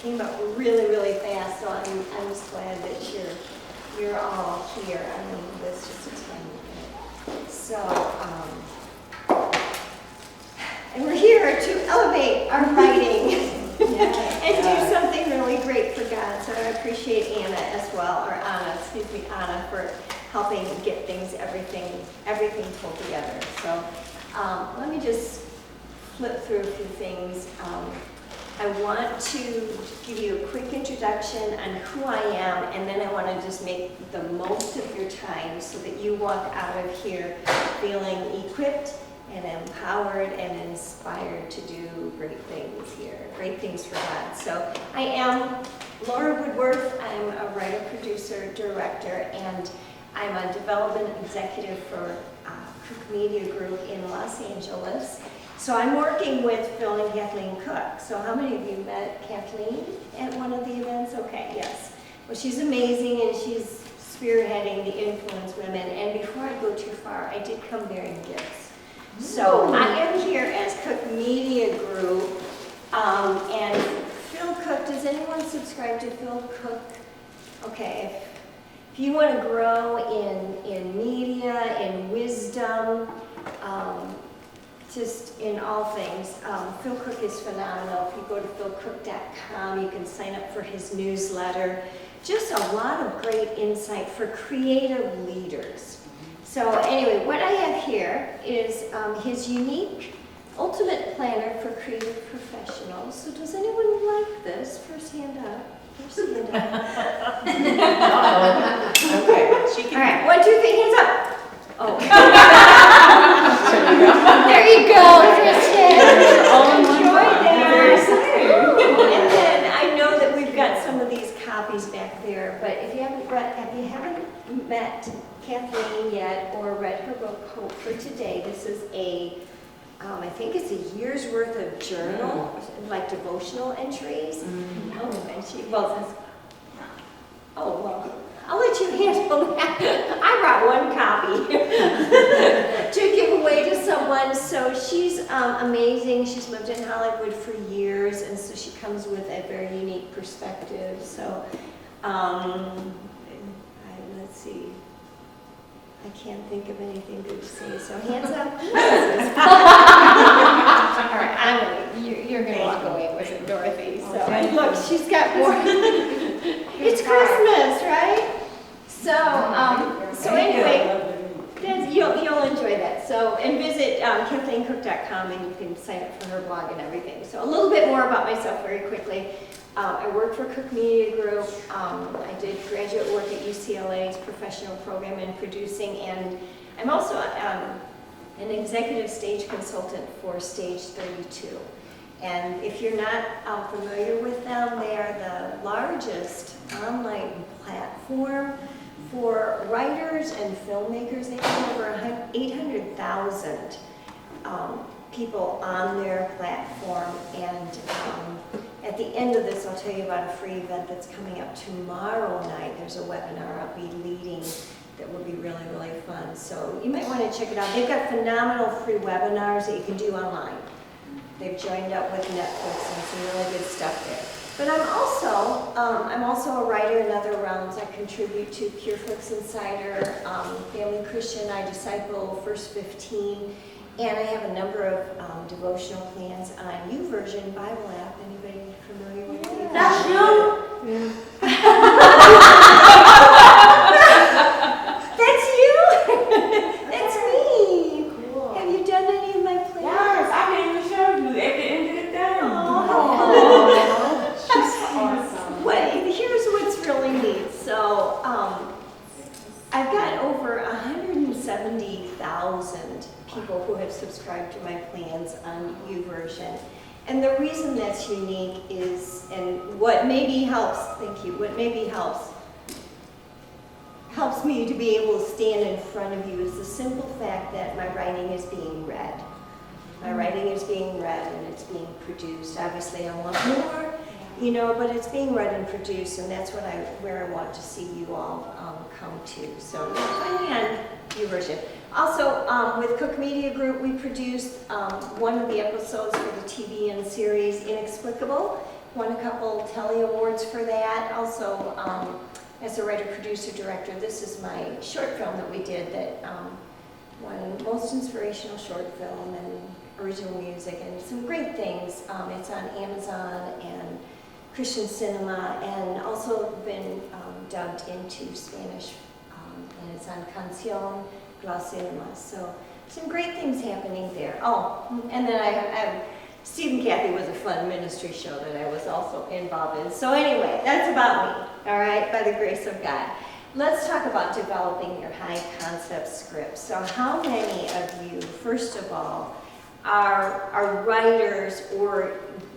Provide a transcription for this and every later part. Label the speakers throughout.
Speaker 1: came up really, really fast, so I'm just glad that you're all here. I mean, that's just a tiny bit. So, and we're here to elevate our writing and do something really great for God. So I appreciate Anna as well, or Anna for helping get everything pulled together. So let me just flip through a few things. I want to give you a quick introduction on who I am, and then I want to just make the most of your time so that you walk out of here feeling equipped and empowered and inspired to do great things here, great things for God. So I am Laura Woodworth. I'm a writer, producer, director, and I'm a development executive for Cook Media Group in Los Angeles. So I'm working with Phil and Kathleen Cook. So how many of you met Kathleen at one of the events? Okay, yes. Well, she's amazing, and she's spearheading the Influence Women. And before I go too far, I did come bearing gifts. So I am here as Cook Media Group, and Phil Cook. Does anyone subscribe to Phil Cook? Okay, if you want to grow in media, in wisdom, just in all things, Phil Cook is phenomenal. If you go to philcook.com, you can sign up for his newsletter. Just a lot of great insight for creative leaders. So anyway, what I have here is his unique ultimate planner for creative professionals. So does anyone like this? First hand up. First hand up.
Speaker 2: Okay. She can.
Speaker 1: All right, 1, 2, 3, hands up. Oh. There you go, Kristen. Enjoy that. And then I know that we've got some of these copies back there, but if you haven't met Kathleen yet or read her book, Hope for Today, this is I think it's a year's worth of journal, like devotional entries. Oh, and she, I'll let you handle that. I brought one copy to give away to someone. So she's amazing. She's lived in Hollywood for years, and so she comes with a very unique perspective. So let's see. I can't think of anything good to say, so hands up. All right, you're going to walk away with it, Dorothy. So look, she's got more. It's Christmas, right? So anyway, you'll enjoy that. So, and visit KathleenCook.com, and you can sign up for her blog and everything. So a little bit more about myself very quickly. I work for Cook Media Group. I did graduate work at UCLA's professional program in producing, and I'm also an executive stage consultant for Stage 32. And if you're not familiar with them, they are the largest online platform for writers and filmmakers. They have over 800,000 people on their platform, and at the end of this, I'll tell you about a free event that's coming up tomorrow night. There's a webinar I'll be leading that will be really, really fun. So you might want to check it out. They've got phenomenal free webinars that you can do online. They've joined up with Netflix and some really good stuff there. But I'm also a writer in other realms. I contribute to PureFlix Insider, Family Christian, I Disciple, First 15, and I have a number of devotional plans on YouVersion Bible app. Anybody familiar with it?
Speaker 2: That's you?
Speaker 1: Yeah. That's you? That's me.
Speaker 2: Cool.
Speaker 1: Have you done any of my plans?
Speaker 2: Yes, I can even show you at the end of the day.
Speaker 1: Oh.
Speaker 2: She's awesome.
Speaker 1: Well, here's what's really neat. So, I've got over 170,000 people who have subscribed to my plans on YouVersion. And the reason that's unique is, and what maybe helps, what maybe helps me to be able to stand in front of you is the simple fact that my writing is being read. My writing is being read and it's being produced. Obviously I want more, but it's being read and produced, and that's where I want to see you all come to. So find me on YouVersion. Also, with Cook Media Group, we produced one of the episodes for the TVN series Inexplicable, won a couple Telly Awards for that. Also, as a writer, producer, director, this is my short film that we did that won Most Inspirational Short Film and Original Music and some great things. It's on Amazon and Christian Cinema, and also been dubbed into Spanish, and it's on Canción Glass Cinema. So some great things happening there. Oh, and then I Steve and Kathy was a fun ministry show that I was also involved in. So anyway, that's about me, all right, by the grace of God. Let's talk about developing your high concept script. So how many of you, first of all, are writers, or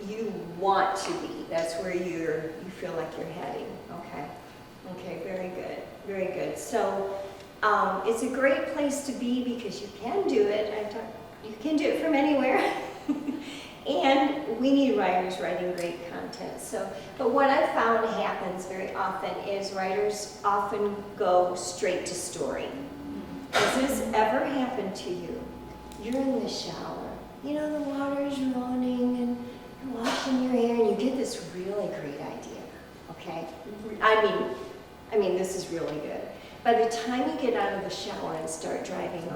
Speaker 1: you want to be? That's where you feel like you're heading. Okay, very good, very good. So it's a great place to be because you can do it. You can do it from anywhere. And we need writers writing great content. So, but what I found happens very often is writers often go straight to story. Has this ever happened to you? You're in the shower, you know, the water's running and you're washing your hair and you get this really great idea, okay? I mean, this is really good. By the time you get out of the shower and start drying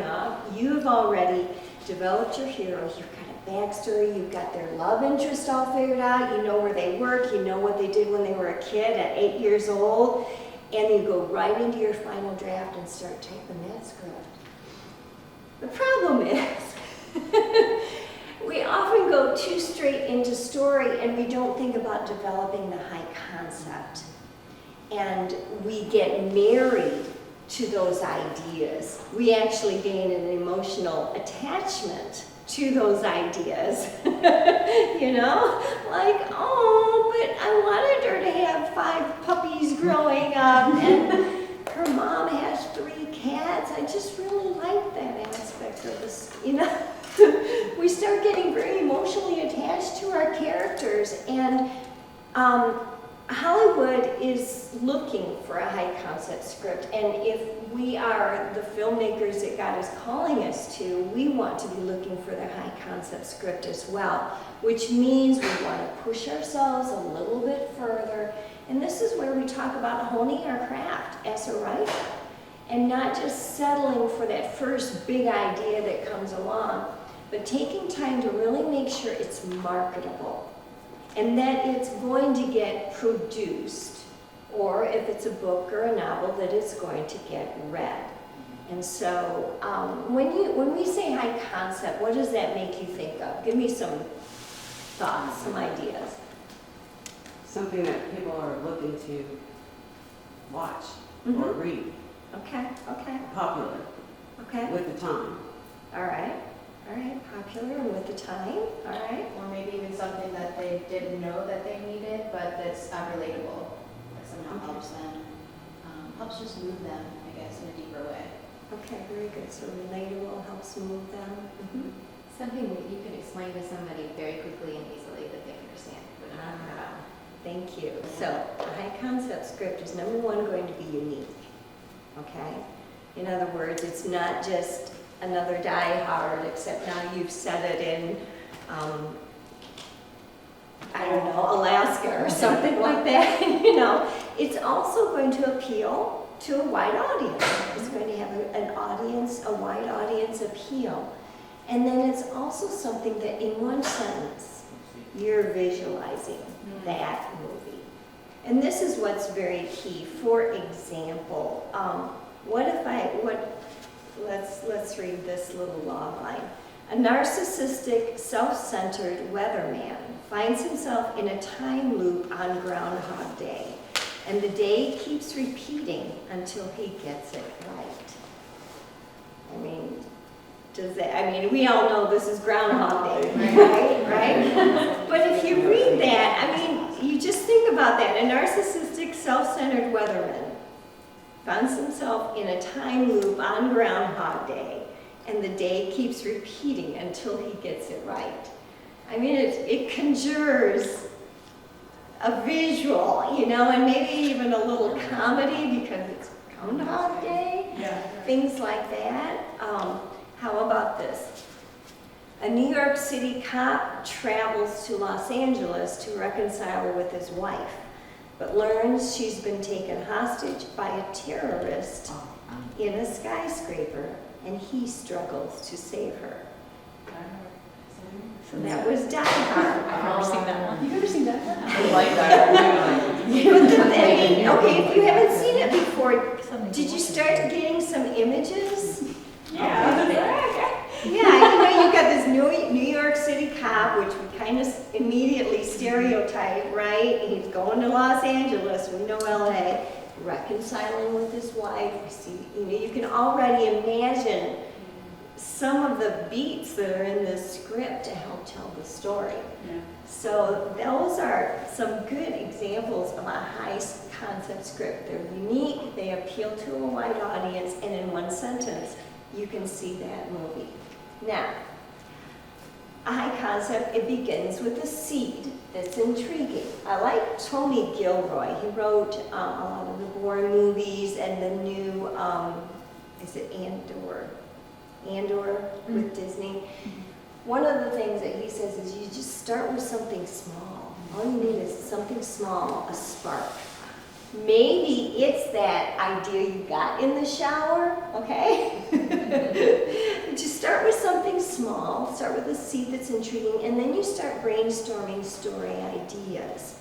Speaker 1: off, you've already developed your heroes. You've got a backstory, you've got their love interest all figured out, you know where they work, you know what they did when they were a kid at 8 years old, and you go right into your final draft and start typing that script. The problem is, we often go too straight into story and we don't think about developing the high concept. And we get married to those ideas. We actually gain an emotional attachment to those ideas. You know? Like, oh, but I wanted her to have 5 puppies growing up and her mom has 3 cats. I just really like that aspect of this, you know? We start getting very emotionally attached to our characters, and Hollywood is looking for a high concept script, and if we are the filmmakers that God is calling us to, we want to be looking for the high concept script as well, which means we want to push ourselves a little bit further, and this is where we talk about honing our craft as a writer, and not just settling for that first big idea that comes along, but taking time to really make sure it's marketable, and that it's going to get produced, or if it's a book or a novel, that it's going to get read. And so when we say high concept, what does that make you think of? Give me some thoughts, some ideas.
Speaker 3: Something that people are looking to watch or read.
Speaker 1: Okay.
Speaker 3: Popular.
Speaker 1: Okay.
Speaker 3: With the time.
Speaker 1: All right, popular and with the time, all right.
Speaker 4: Or maybe even something that they didn't know that they needed, but that's relatable, that somehow helps them, helps just move them, I guess, in a deeper way.
Speaker 1: Okay, very good. So relatable helps move them.
Speaker 5: Something that you can explain to somebody very quickly and easily that they understand what I'm talking about.
Speaker 1: Thank you. So a high concept script is number one going to be unique, okay? In other words, it's not just another Die Hard, except now you've set it in, I don't know, Alaska or something like that, you know. It's also going to appeal to a wide audience. It's going to have an audience, a wide audience appeal. And then it's also something that in one sentence, you're visualizing that movie. And this is what's very key. For example, let's read this little law line. A narcissistic, self-centered weatherman finds himself in a time loop on Groundhog Day, and the day keeps repeating until he gets it right. We all know this is Groundhog Day, right? But if you read that, you just think about that. A narcissistic, self-centered weatherman finds himself in a time loop on Groundhog Day, and the day keeps repeating until he gets it right. It conjures a visual, and maybe even a little comedy because it's Groundhog Day, things like that. How about this?
Speaker 6: A New York City cop travels to Los Angeles to reconcile with his wife, but learns she's been taken hostage by a terrorist in a skyscraper, and he struggles to save her. So that was Die Hard.
Speaker 2: I've never seen that one.
Speaker 3: You've ever seen that?
Speaker 2: I like that.
Speaker 6: But okay, if you haven't seen it before, did you start getting some images?
Speaker 2: Yeah.
Speaker 6: Yeah, you've got this New York City cop, which we kind of immediately stereotype, right? He's going to Los Angeles, we know LA, reconciling with his wife. You can already imagine some of the beats that are in this script to help tell the story.
Speaker 2: Yeah.
Speaker 6: So those are some good examples of a high concept script. They're unique, they appeal to a wide audience, and in one sentence, you can see that movie. Now, a high concept, it begins with a seed that's intriguing. I like Tony Gilroy. He wrote a lot of the Bourne movies and the new, is it Andor with Disney. One of the things that he says is you just start with something small. All you need is something small, a spark. Maybe it's that idea you got in the shower, okay? Just start with something small, start with a seed that's intriguing, and then you start brainstorming story ideas.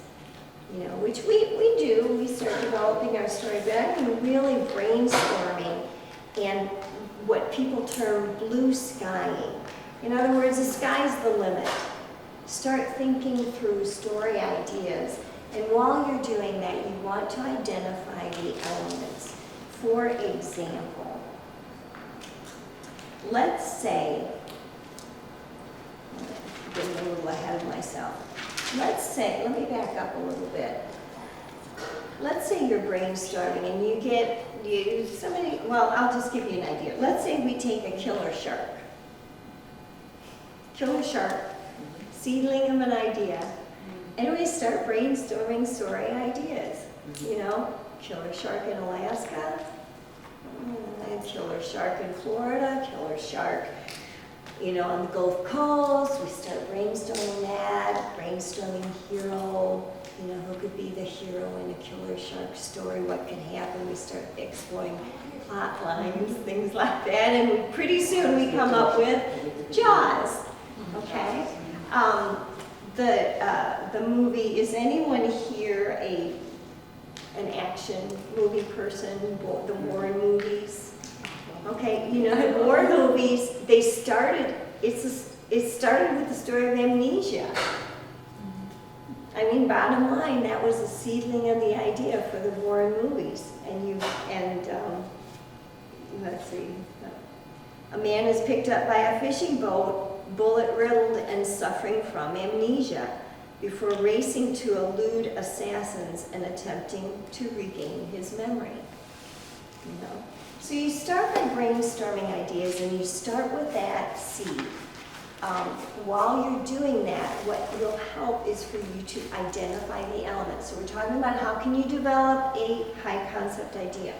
Speaker 6: You know, which we do. We start developing our story, but I mean really brainstorming and what people term blue skying. In other words, the sky's the limit. Start thinking through story ideas. And while you're doing that, you want to identify the elements. For example, let's say, I'm getting a little ahead of myself. Let's say, let me back up a little bit. Let's say you're brainstorming and I'll just give you an idea. Let's say we take a killer shark. Killer shark, seedling of an idea. And we start brainstorming story ideas. You know, killer shark in Alaska, killer shark in Florida, killer shark, on the Gulf Coast. We start brainstorming that, brainstorming hero, who could be the hero in a killer shark story, what could happen. We start exploring plot lines, things like that, and pretty soon we come up with Jaws, okay? The movie, is anyone here an action movie person, the war movies? Okay, the war movies, it started with the story of amnesia. I mean, bottom line, that was a seedling of the idea for the war movies. Let's see, a man is picked up by a fishing boat, bullet-riddled and suffering from amnesia, before racing to elude assassins and attempting to regain his memory. So you start by brainstorming ideas, and you start with that seed. While you're doing that, what will help is for you to identify the elements. So we're talking about how can you develop a high concept idea.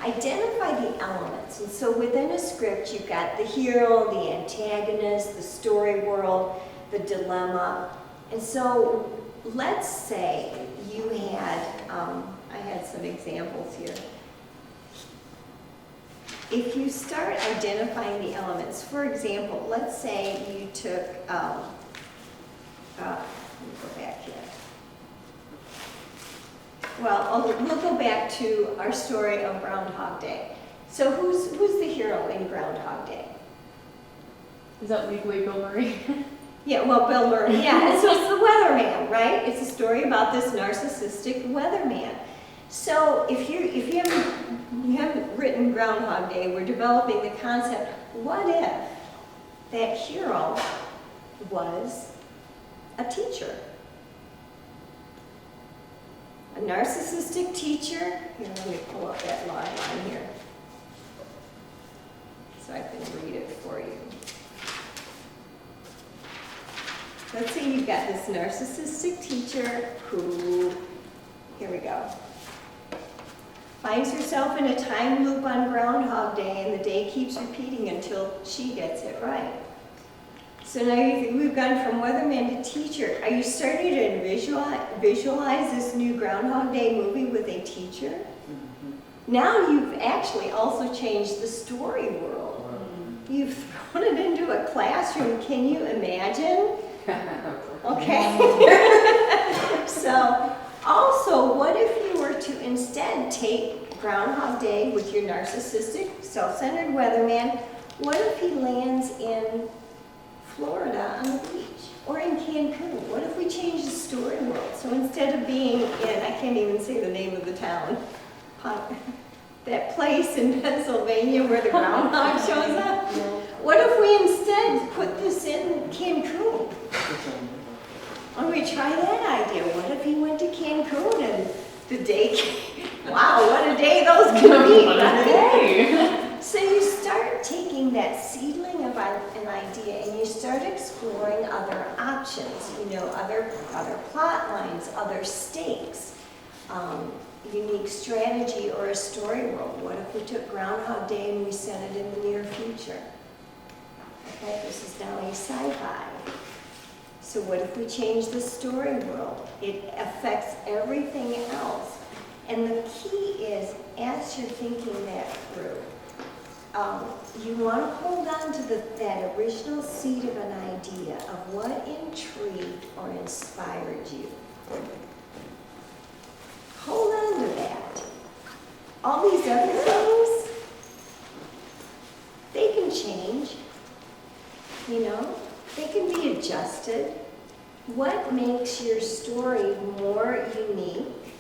Speaker 6: Identify the elements. And so within a script, you've got the hero, the antagonist, the story world, the dilemma. And so let's say you had, I had some examples here. If you start identifying the elements, for example, let's say you took, let me go back here. Well, we'll go back to our story of Groundhog Day. So who's the hero in Groundhog Day?
Speaker 2: Is that legally Bill Murray?
Speaker 6: Yeah, well, Bill Murray, yeah, so it's the weatherman, right? It's a story about this narcissistic weatherman. So if you haven't written Groundhog Day, we're developing the concept, what if that hero was a teacher? A narcissistic teacher? Here, let me pull up that line on here so I can read it for you. Let's say you've got this narcissistic teacher who, here we go, finds herself in a time loop on Groundhog Day, and the day keeps repeating until she gets it right. So now we've gone from weatherman to teacher. Are you starting to visualize this new Groundhog Day movie with a teacher? Now you've actually also changed the story world. You've thrown it into a classroom. Can you imagine? Okay. So also, what if you were to instead take Groundhog Day with your narcissistic, self-centered weatherman? What if he lands in Florida on the beach or in Cancun? What if we change the story world? So instead of being in, I can't even say the name of the town, that place in Pennsylvania where the groundhog shows up, what if we instead put this in Cancun? Why don't we try that idea? What if he went to Cancun and the day came? Wow, what a day those can be, right? So you start taking that seedling of an idea and you start exploring other options, other plot lines, other stakes, unique strategy or a story world. What if we took Groundhog Day and we set it in the near future? Okay, this is now a sci-fi. So what if we change the story world? It affects everything else. And the key is, as you're thinking that through, you want to hold on to that original seed of an idea of what intrigued or inspired you. Hold on to that. All these other things, they can change, they can be adjusted. What makes your story more unique,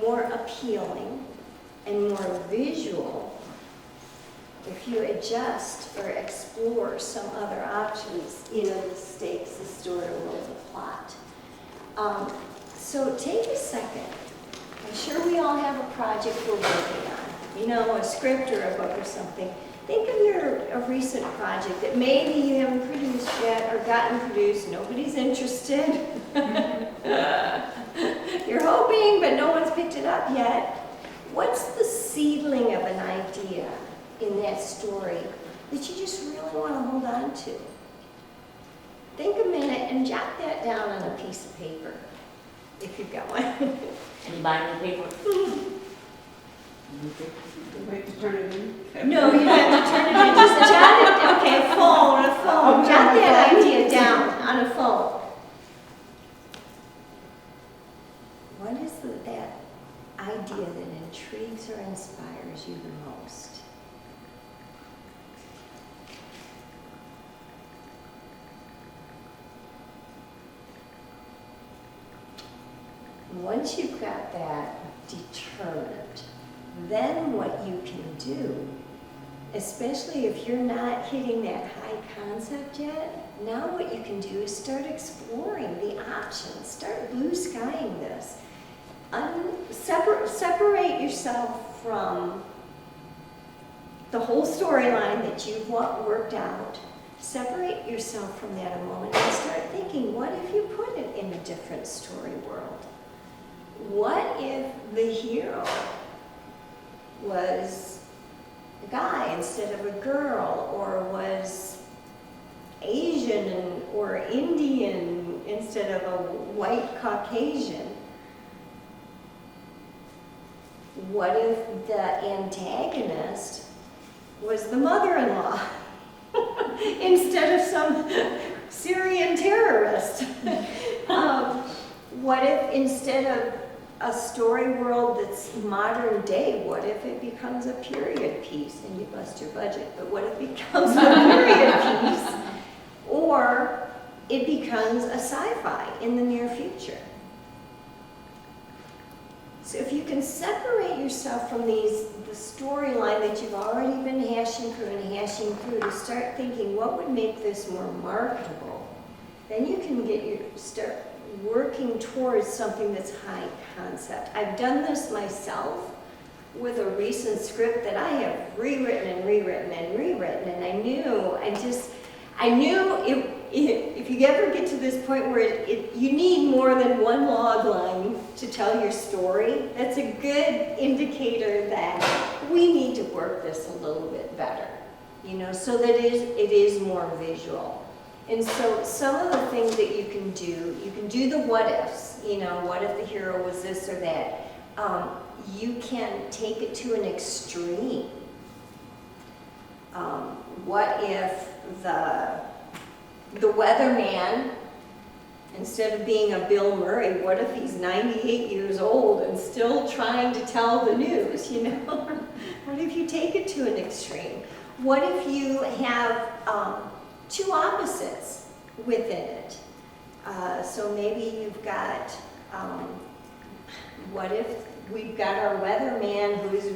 Speaker 6: more appealing, and more visual if you adjust or explore some other options, the stakes, the story world, the plot. So take a second. I'm sure we all have a project we're working on, a script or a book or something. Think of a recent project that maybe you haven't produced yet or gotten produced, nobody's interested. You're hoping, but no one's picked it up yet. What's the seedling of an idea in that story that you just really want to hold on to? Think a minute and jot that down on a piece of paper, if you've got one.
Speaker 2: And bind the paper.
Speaker 3: Wait to turn it in?
Speaker 6: No, you don't have to turn it in, just jot it, okay, phone, jot that idea down on a phone. What is that idea that intrigues or inspires you the most? Once you've got that determined, then what you can do, especially if you're not hitting that high concept yet, now what you can do is start exploring the options. Start blue skying this. Separate yourself from the whole storyline that you've worked out. Separate yourself from that a moment and start thinking, what if you put it in a different story world? What if the hero was a guy instead of a girl, or was Asian or Indian instead of a white Caucasian? What if the antagonist was the mother-in-law instead of some Syrian terrorist? What if instead of a story world that's modern day, what if it becomes a period piece? And you bust your budget, but what if it becomes a period piece? Or it becomes a sci-fi in the near future? So if you can separate yourself from the storyline that you've already been hashing through to start thinking, what would make this more marketable? Then you can start working towards something that's high concept. I've done this myself with a recent script that I have rewritten, and I knew if you ever get to this point where you need more than one log line to tell your story, that's a good indicator that we need to work this a little bit better, so that it is more visual. And so some of the things that you can do the what ifs, what if the hero was this or that? You can take it to an extreme. What if the weatherman, instead of being a Bill Murray, what if he's 98 years old and still trying to tell the news, What if you take it to an extreme? What if you have two opposites within it? So maybe you've got, what if we've got our weatherman who's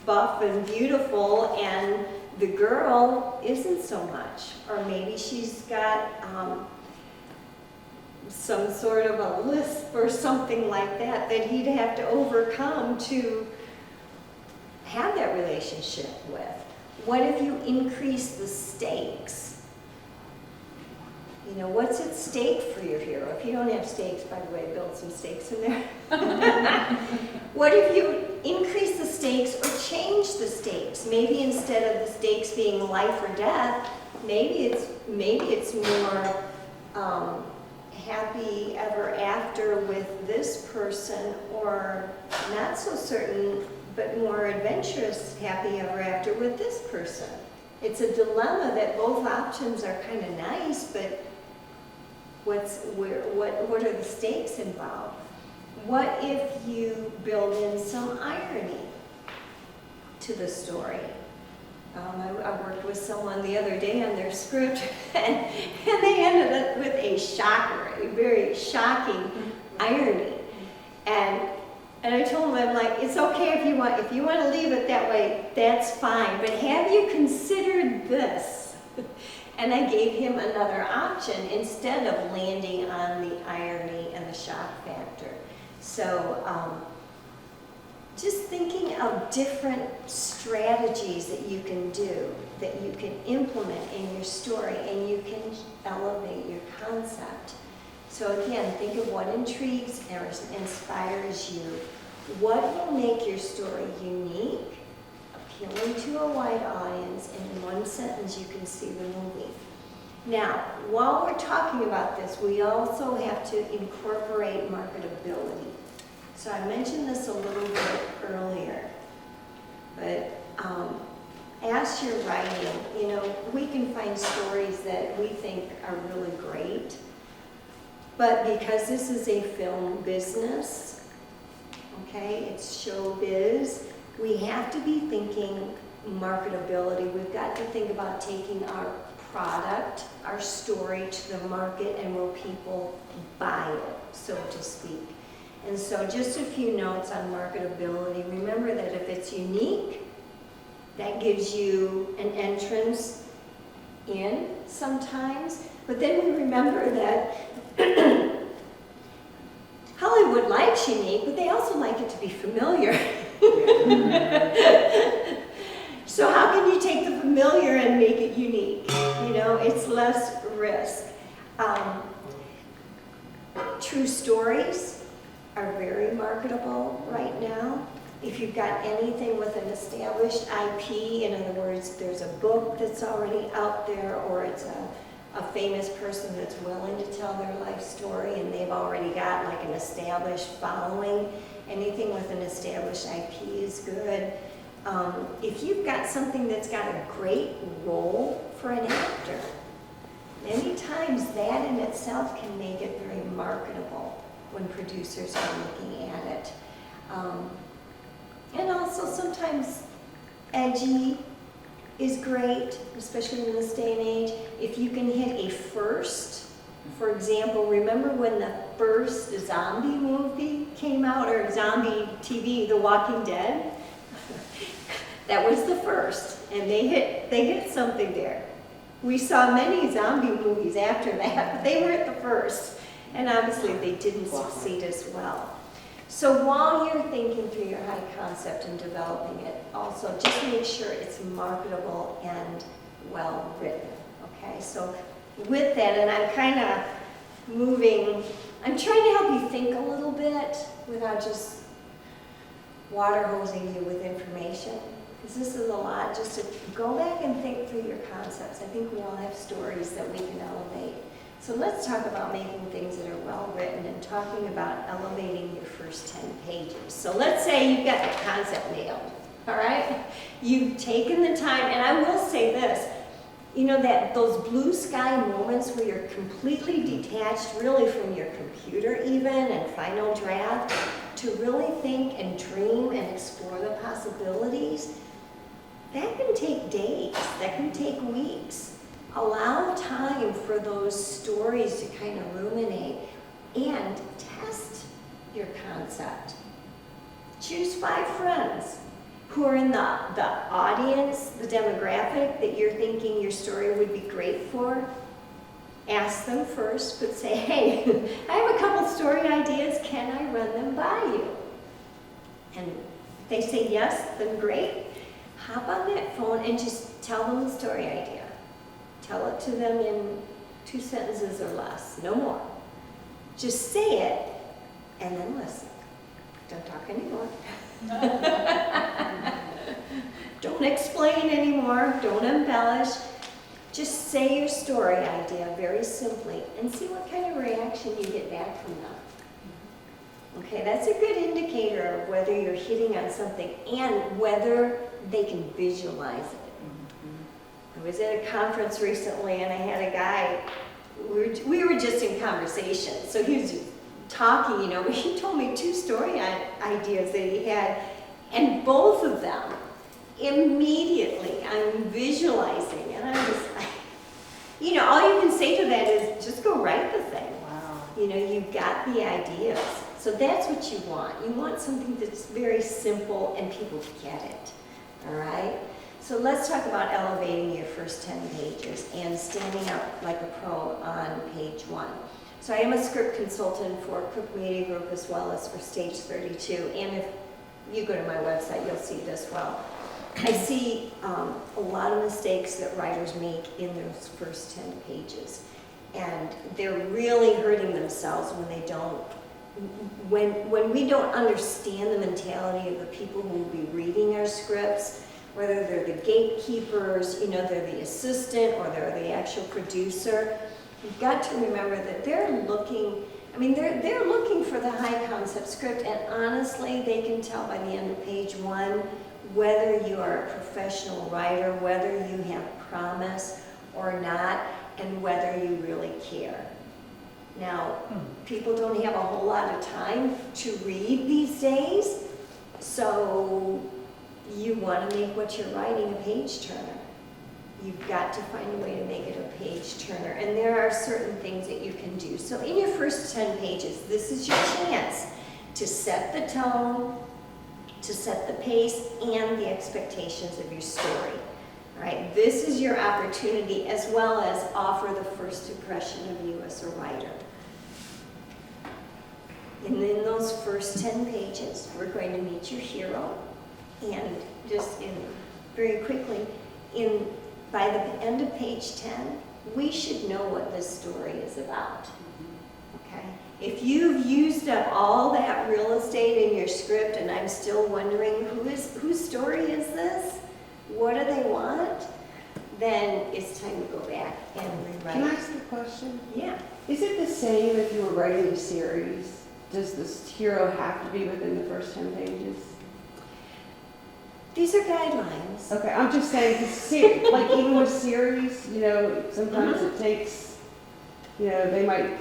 Speaker 6: buff and beautiful and the girl isn't so much? Or maybe she's got some sort of a lisp or something like that he'd have to overcome to have that relationship with. What if you increase the stakes? What's at stake for your hero? If you don't have stakes, by the way, build some stakes in there. What if you increase the stakes or change the stakes? Maybe instead of the stakes being life or death, maybe it's more happy ever after with this person, or not so certain, but more adventurous happy ever after with this person. It's a dilemma that both options are kind of nice, but what are the stakes involved? What if you build in some irony to the story? I worked with someone the other day on their script, and they ended up with a shocker, a very shocking irony. And I told them, I'm like, it's okay if you want to leave it that way, that's fine, but have you considered this? And I gave him another option instead of landing on the irony and the shock factor. So just thinking of different strategies that you can do, that you can implement in your story, and you can elevate your concept. So again, think of what intrigues or inspires you. What will make your story unique, appealing to a wide audience, and in one sentence you can see the movie. Now, while we're talking about this, we also have to incorporate marketability. So I mentioned this a little bit earlier, but as you're writing, we can find stories that we think are really great, but because this is a film business, okay, it's showbiz, we have to be thinking marketability. We've got to think about taking our product, our story to the market, and will people buy it, so to speak. And so just a few notes on marketability. Remember that if it's unique, that gives you an entrance in sometimes. But then we remember that Hollywood likes unique, but they also like it to be familiar. So how can you take the familiar and make it unique? It's less risk. True stories are very marketable right now. If you've got anything with an established IP, in other words, there's a book that's already out there, or it's a famous person that's willing to tell their life story and they've already got like an established following, anything with an established IP is good. If you've got something that's got a great role for an actor, many times that in itself can make it very marketable when producers are looking at it. And also sometimes edgy is great, especially in this day and age. If you can hit a first, for example, remember when the first zombie movie came out, or zombie TV, The Walking Dead? That was the first, and they hit something there. We saw many zombie movies after that, but they weren't the first. And obviously they didn't succeed as well. So while you're thinking through your high concept and developing it, also just make sure it's marketable and well written, okay? So with that, and I'm kind of I'm trying to help you think a little bit without just water hosing you with information. because this is a lot, just to go back and think through your concepts. I think we all have stories that we can elevate. So let's talk about making things that are well written and talking about elevating your first 10 pages. So let's say you've got the concept nailed, all right? You've taken the time, and I will say this, you know, that those blue sky moments where you're completely detached really from your computer even and final draft to really think and dream and explore the possibilities, that can take days, that can take weeks. Allow time for those stories to kind of ruminate and test your concept. Choose 5 friends who are in the audience, the demographic that you're thinking your story would be great for. Ask them first, but say, hey, I have a couple story ideas, can I run them by you? And if they say yes, then great. Hop on that phone and just tell them the story idea. Tell it to them in 2 sentences or less, no more. Just say it and then listen. Don't talk anymore. Don't explain anymore, don't embellish. Just say your story idea very simply and see what kind of reaction you get back from them. Okay, that's a good indicator of whether you're hitting on something and whether they can visualize it. I was at a conference recently and I had a guy, we were just in conversation, so he was talking, you know, but he told me 2 story ideas that he had, and both of them, immediately, I'm visualizing, and I'm just like, you know, all you can say to that is, just go write the thing.
Speaker 3: Wow.
Speaker 6: You know, you've got the ideas. So that's what you want. You want something that's very simple and people get it, all right? So let's talk about elevating your first 10 pages and standing out like a pro on page 1. So I am a script consultant for Cook Media Group as well as for Stage 32. And if you go to my website, you'll see it as well. I see a lot of mistakes that writers make in those first 10 pages. And they're really hurting themselves when they don't, when we don't understand the mentality of the people who will be reading our scripts, whether they're the gatekeepers, you know, they're the assistant or they're the actual producer. You've got to remember that they're looking, I mean, they're looking for the high concept script, and honestly, they can tell by the end of page 1 whether you are a professional writer, whether you have promise or not, and whether you really care. Now, people don't have a whole lot of time to read these days, so you want to make what you're writing a page turner. You've got to find a way to make it a page turner, and there are certain things that you can do. So in your first 10 pages, this is your chance to set the tone, to set the pace, and the expectations of your story. All right, this is your opportunity as well as offer the first impression of you as a writer. And in those first 10 pages, we're going to meet your hero, and just very quickly, by the end of page 10, we should know what this story is about. Okay? If you've used up all that real estate in your script and I'm still wondering whose story is this? What do they want? Then it's time to go back and rewrite.
Speaker 3: Can I ask a question?
Speaker 6: Yeah.
Speaker 3: Is it the same if you were writing a series? Does this hero have to be within the first 10 pages?
Speaker 6: These are guidelines.
Speaker 3: Okay, I'm just saying, 'cause like even with series, you know, sometimes it takes, you know, they might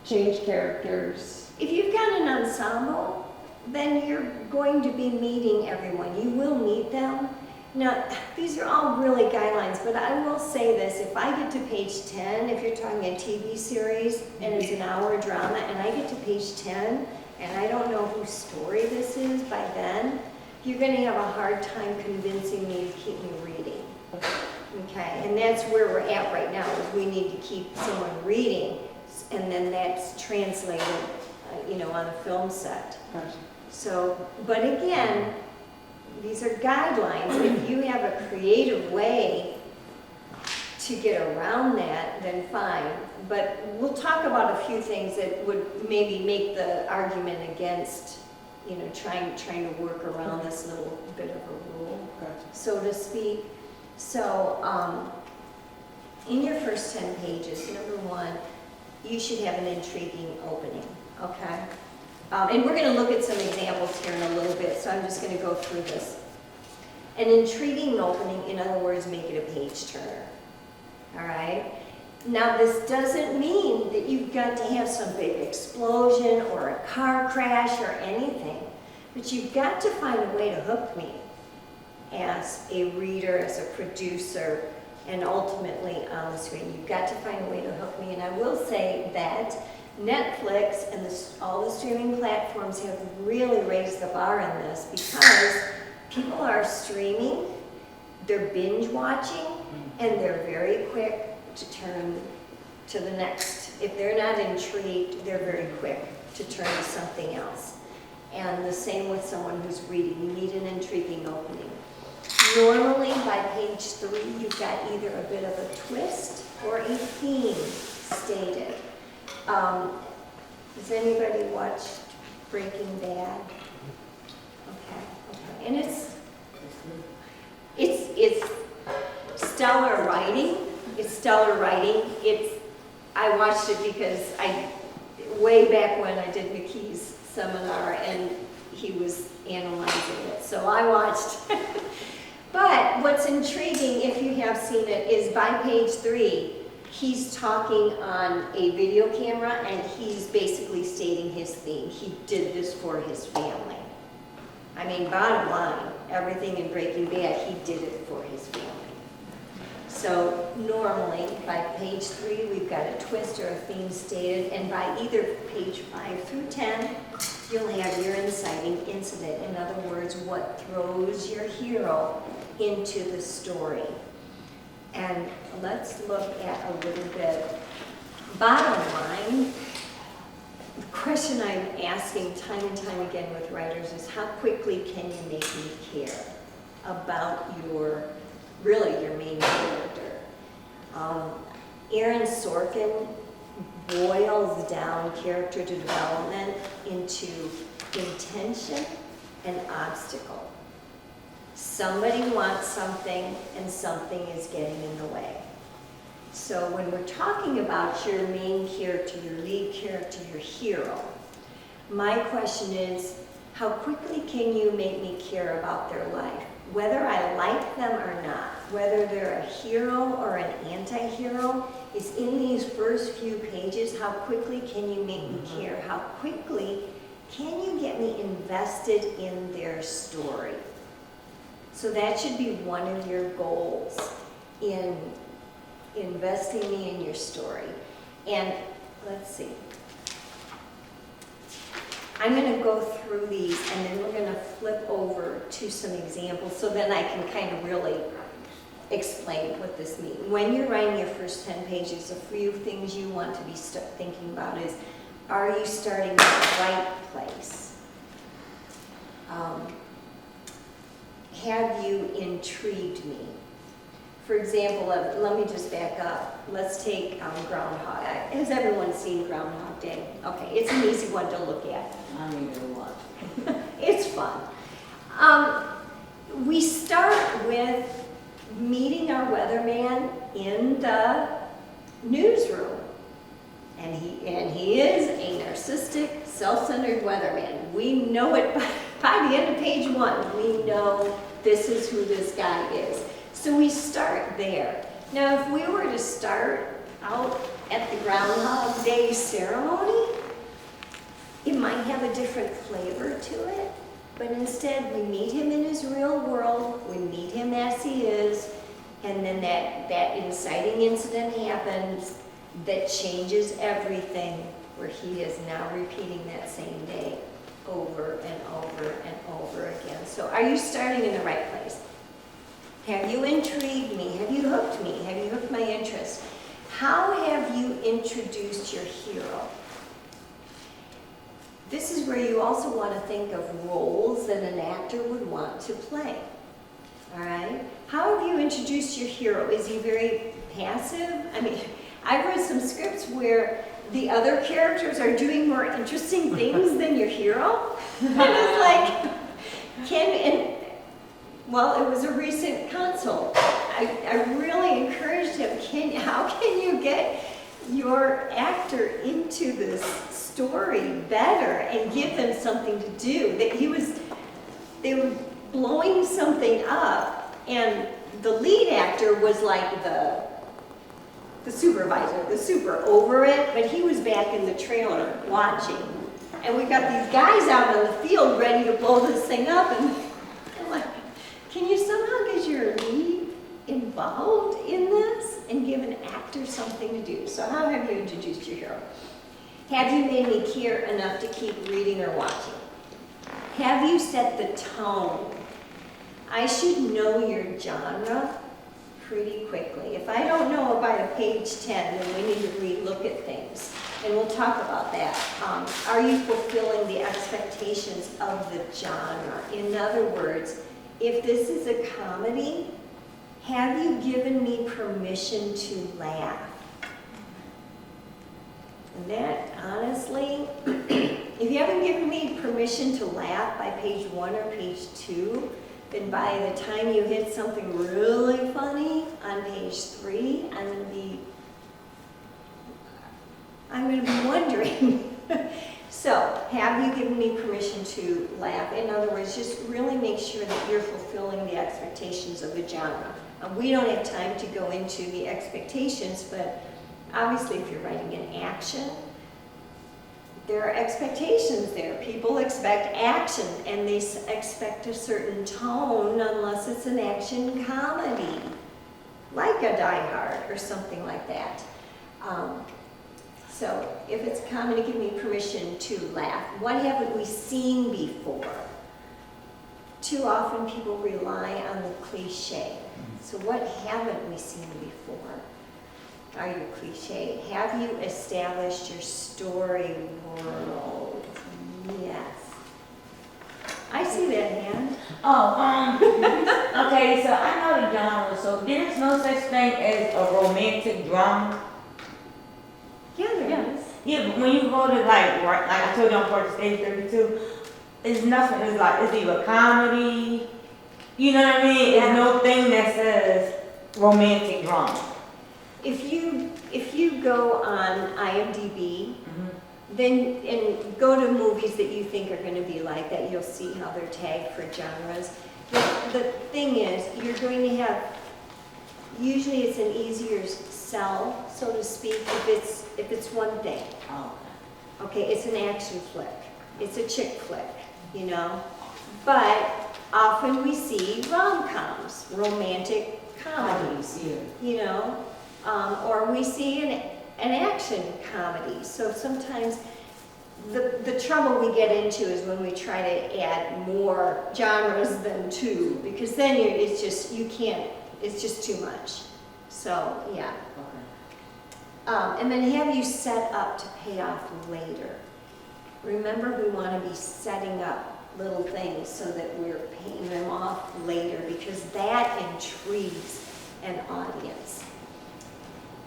Speaker 3: change characters.
Speaker 6: If you've got an ensemble, then you're going to be meeting everyone. You will meet them. Now, these are all really guidelines, but I will say this, if I get to page 10, if you're talking a TV series and it's an hour drama, and I get to page 10 and I don't know whose story this is by then, you're going to have a hard time convincing me to keep me reading. Okay, and that's where we're at right now, is we need to keep someone reading, and then that's translated, you know, on a film set.
Speaker 3: Gotcha.
Speaker 6: So, but again, these are guidelines. If you have a creative way to get around that, then fine. But we'll talk about a few things that would maybe make the argument against, you know, trying to work around this little bit of a rule.
Speaker 3: Okay.
Speaker 6: so to speak. So, in your first 10 pages, number one, you should have an intriguing opening, okay? And we're going to look at some examples here in a little bit, so I'm just going to go through this. An intriguing opening, in other words, make it a page turner, all right? Now, this doesn't mean that you've got to have some big explosion or a car crash or anything, but you've got to find a way to hook me as a reader, as a producer, and ultimately on the screen. You've got to find a way to hook me, and I will say that Netflix and all the streaming platforms have really raised the bar on this because people are streaming, they're binge watching, and they're very quick to turn to the next. If they're not intrigued, they're very quick to turn to something else. And the same with someone who's reading. You need an intriguing opening. Normally, by page 3, you've got either a bit of a twist or a theme stated. Has anybody watched Breaking Bad? Okay. And it's stellar writing. It's stellar writing. I watched it because way back when I did McKee's seminar and he was analyzing it. So I watched. But what's intriguing, if you have seen it, is by page 3, he's talking on a video camera and he's basically stating his theme. He did this for his family. I mean, bottom line, everything in Breaking Bad, he did it for his family. So normally, by page 3, we've got a twist or a theme stated, and by either page 5 through 10, you'll have your inciting incident. In other words, what throws your hero into the story. And let's look at a little bit. Bottom line, the question I'm asking time and time again with writers is how quickly can you make me care about your main character? Aaron Sorkin boils down character development into intention and obstacle. Somebody wants something and something is getting in the way. So when we're talking about your main character, your lead character, your hero, my question is, how quickly can you make me care about their life? Whether I like them or not, whether they're a hero or an anti-hero, is in these first few pages. How quickly can you make me care? How quickly can you get me invested in their story? So that should be one of your goals in investing me in your story. And let's see. I'm going to go through these and then we're going to flip over to some examples so then I can kind of really explain what this means. When you're writing your first 10 pages, a few things you want to be thinking about is, are you starting at the right place? Have you intrigued me? For example, let me just back up. Let's take Groundhog. Has everyone seen Groundhog Day? Okay, it's an easy one to look at.
Speaker 2: I need to watch.
Speaker 6: It's fun. We start with meeting our weatherman in the newsroom. And he is a narcissistic, self-centered weatherman. We know it by the end of page 1. We know this is who this guy is. So we start there. Now, if we were to start out at the Groundhog Day ceremony, it might have a different flavor to it, but instead we meet him in his real world, we meet him as he is, and then that inciting incident happens that changes everything, where he is now repeating that same day over and over and over again. So are you starting in the right place? Have you intrigued me? Have you hooked me? Have you hooked my interest? How have you introduced your hero? This is where you also want to think of roles that an actor would want to play. All right? How have you introduced your hero? Is he very passive? I mean, I've read some scripts where the other characters are doing more interesting things than your hero. And it's like, Well, it was a recent consult. I really encouraged him, how can you get your actor into this story better and give them something to do? They were blowing something up, and the lead actor was like the supervisor, the super over it, but he was back in the trailer watching. And we got these guys out on the field ready to blow this thing up, and I'm like, can you somehow get your lead involved in this and give an actor something to do? So how have you introduced your hero? Have you made me care enough to keep reading or watching? Have you set the tone? I should know your genre pretty quickly. If I don't know it by the page 10, then we need to re-look at things. And we'll talk about that. Are you fulfilling the expectations of the genre? In other words, if this is a comedy, have you given me permission to laugh? And that, honestly, if you haven't given me permission to laugh by page 1 or page 2, then by the time you hit something really funny on page 3, I'm going to be wondering. So, have you given me permission to laugh? In other words, just really make sure that you're fulfilling the expectations of the genre. We don't have time to go into the expectations, but obviously if you're writing an action, there are expectations there. People expect action, and they expect a certain tone unless it's an action comedy, like a Die Hard or something like that. So if it's a comedy, give me permission to laugh. What haven't we seen before? Too often people rely on the cliche. So what haven't we seen before? Are you cliche? Have you established your story world? Yes. I see that hand.
Speaker 2: Okay, so I know the genre, so there's no such thing as a romantic drama.
Speaker 6: Yeah, there is.
Speaker 2: Yeah, but when you go to like I told you on part of stage 32, it's nothing, it's either comedy, you know what I mean?
Speaker 6: Yeah.
Speaker 2: It's no thing that says romantic drama.
Speaker 6: If you go on IMDb, then and go to movies that you think are going to be like that, you'll see how they're tagged for genres. The thing is, you're going to have, usually it's an easier sell, so to speak, if it's one thing.
Speaker 2: Oh.
Speaker 6: Okay, it's an action flick, it's a chick flick, you know. But often we see rom-coms, romantic comedies, you know, or we see an action comedy. So sometimes the trouble we get into is when we try to add more genres than 2, because then it's just too much. So yeah. And then have you set up to pay off later? Remember, we want to be setting up little things so that we're paying them off later, because that intrigues an audience.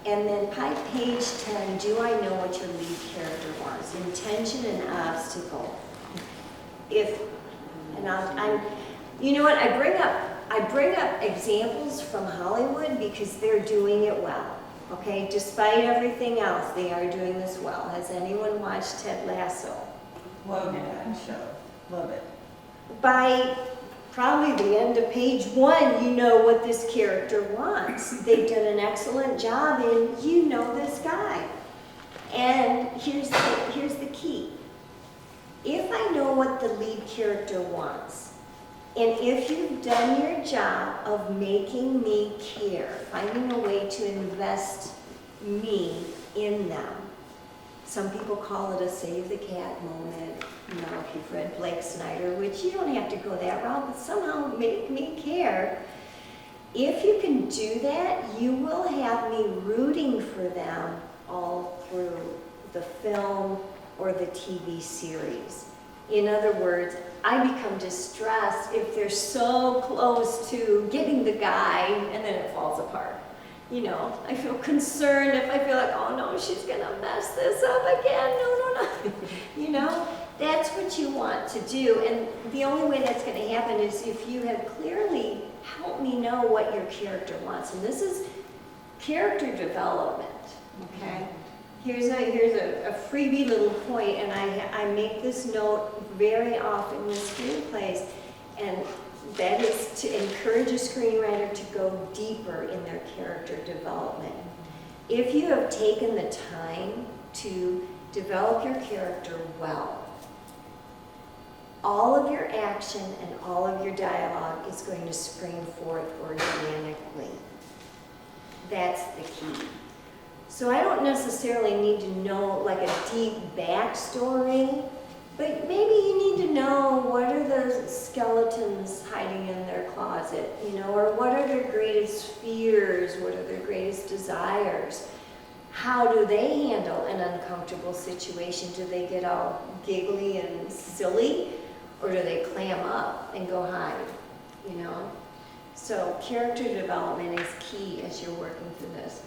Speaker 6: And then by page 10, do I know what your lead character wants? Intention and obstacle. You know what, I bring up examples from Hollywood because they're doing it well. Okay, despite everything else, they are doing this well. Has anyone watched Ted Lasso?
Speaker 7: Love that show. Love it.
Speaker 6: By probably the end of page 1, you know what this character wants. They've done an excellent job in, you know this guy. And here's the key. If I know what the lead character wants, and if you've done your job of making me care, finding a way to invest me in them. Some people call it a save the cat moment. You know, if you've read Blake Snyder, which you don't have to go that route, but somehow make me care. If you can do that, you will have me rooting for them all through the film or the TV series. In other words, I become distressed if they're so close to getting the guy and then it falls apart. You know, I feel concerned if I feel like, oh no, she's gonna mess this up again. No. You know, That's what you want to do, and the only way that's going to happen is if you have clearly helped me know what your character wants. And this is character development, okay? Here's a freebie little point, and I make this note very often in screenplays, and that is to encourage a screenwriter to go deeper in their character development. If you have taken the time to develop your character well, all of your action and all of your dialogue is going to spring forth organically. That's the key. So I don't necessarily need to know like a deep backstory, but maybe you need to know what are the skeletons hiding in their closet, or what are their greatest fears, what are their greatest desires. How do they handle an uncomfortable situation? Do they get all giggly and silly? Or do they clam up and go hide, So character development is key as you're working through this.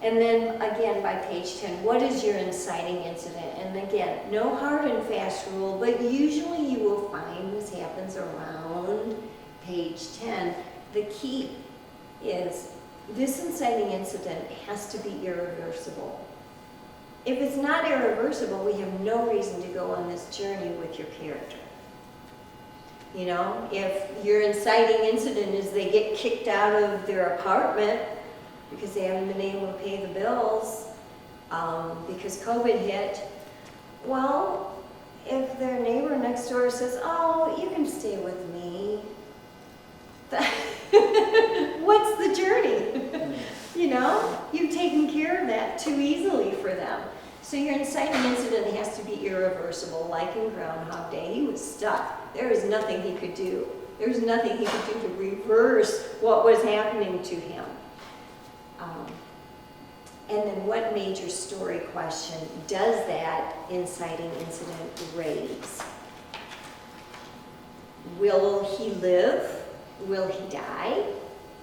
Speaker 6: And then again, by page 10, what is your inciting incident? And again, no hard and fast rule, but usually you will find this happens around page 10. The key is this inciting incident has to be irreversible. If it's not irreversible, we have no reason to go on this journey with your character. If your inciting incident is they get kicked out of their apartment because they haven't been able to pay the bills because COVID hit, well, if their neighbor next door says, oh, you can stay with me, what's the journey? You've taken care of that too easily for them. So your inciting incident has to be irreversible, like in Groundhog Day. He was stuck. There was nothing he could do. There was nothing he could do to reverse what was happening to him. And then what major story question does that inciting incident raise? Will he live? Will he die?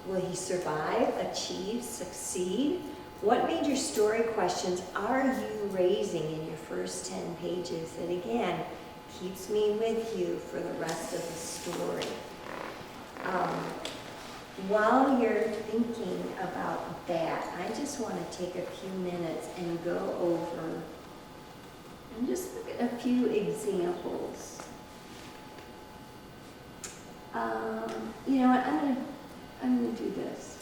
Speaker 6: Will he survive, achieve, succeed? What major story questions are you raising in your first 10 pages that, again, keeps me with you for the rest of the story? While you're thinking about that, I just want to take a few minutes and go over and just look at a few examples. You know what, I'm gonna do this.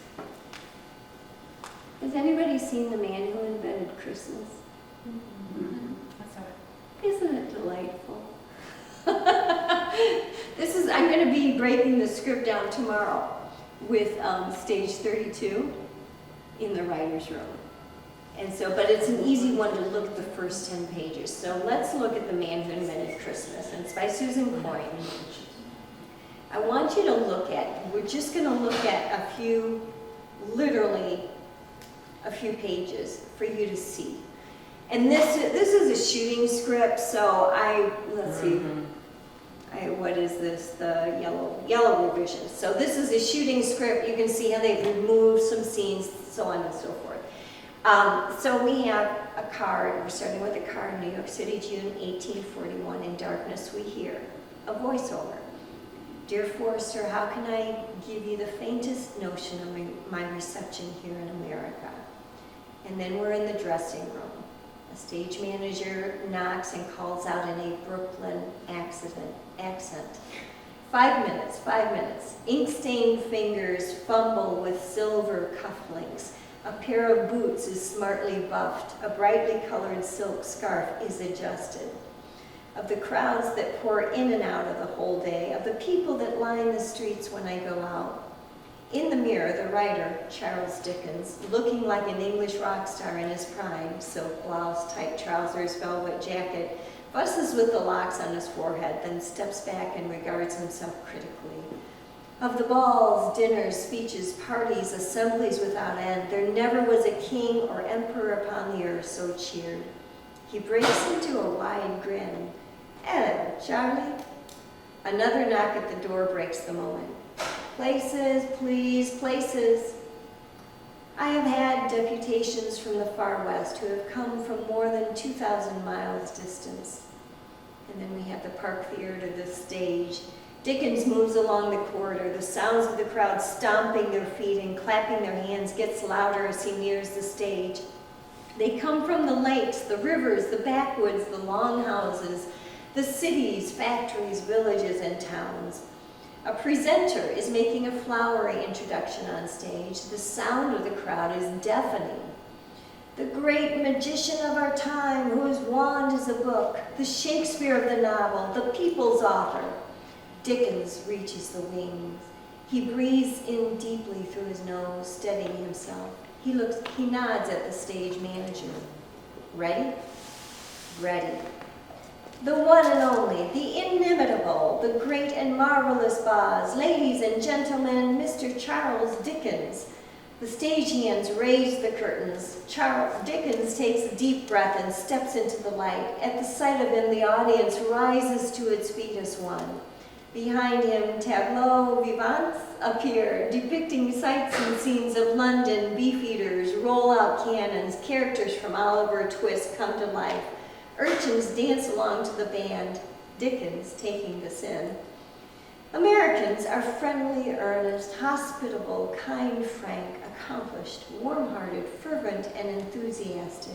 Speaker 6: Has anybody seen The Man Who Invented Christmas?
Speaker 7: That's all right.
Speaker 6: Isn't it delightful? I'm going to be breaking the script down tomorrow with stage 32 in the writer's room. And so, but it's an easy one to look at the first 10 pages. So let's look at The Man Who Invented Christmas. And it's by Susan Coyne. I want you to look at, we're just going to look at a few, literally a few pages for you to see. And this is a shooting script, so let's see, what is this? The yellow revision. So this is a shooting script. You can see how they've removed some scenes, so on and so forth. So we have a card. We're starting with a card, New York City, June 1841. In darkness we hear a voiceover. Dear Forrester, how can I give you the faintest notion of my reception here in America? And then we're in the dressing room. A stage manager knocks and calls out in a Brooklyn accent. 5 minutes, 5 minutes. Ink-stained fingers fumble with silver cufflinks. A pair of boots is smartly buffed. A brightly colored silk scarf is adjusted. Of the crowds that pour in and out of the whole day, of the people that line the streets when I go out. In the mirror, the writer, Charles Dickens, looking like an English rock star in his prime, silk blouse, tight trousers, velvet jacket, fusses with the locks on his forehead, then steps back and regards himself critically. Of the balls, dinners, speeches, parties, assemblies without end, there never was a king or emperor upon the earth so cheered. He breaks into a wide grin. Ed, Charlie? Another knock at the door breaks the moment. Places, please, places. I have had deputations from the far west who have come from more than 2,000 miles distance. And then we have the Park Theater, the stage. Dickens moves along the corridor. The sounds of the crowd stomping their feet and clapping their hands gets louder as he nears the stage. They come from the lakes, the rivers, the backwoods, the longhouses, the cities, factories, villages, and towns. A presenter is making a flowery introduction on stage. The sound of the crowd is deafening. The great magician of our time, whose wand is a book, the Shakespeare of the novel, the people's author. Dickens reaches the wings. He breathes in deeply through his nose, steadying himself. He nods at the stage manager. Ready? Ready. The one and only, the inimitable, the great and marvelous Boz, ladies and gentlemen, Mr. Charles Dickens. The stagehands raise the curtains. Dickens takes a deep breath and steps into the light. At the sight of him, the audience rises to its feet as one. Behind him, tableaux vivants appear, depicting sights and scenes of London, beefeaters, roll-out cannons, characters from Oliver Twist come to life. Urchins dance along to the band, Dickens taking this in. Americans are friendly, earnest, hospitable, kind, frank, accomplished, warm-hearted, fervent, and enthusiastic.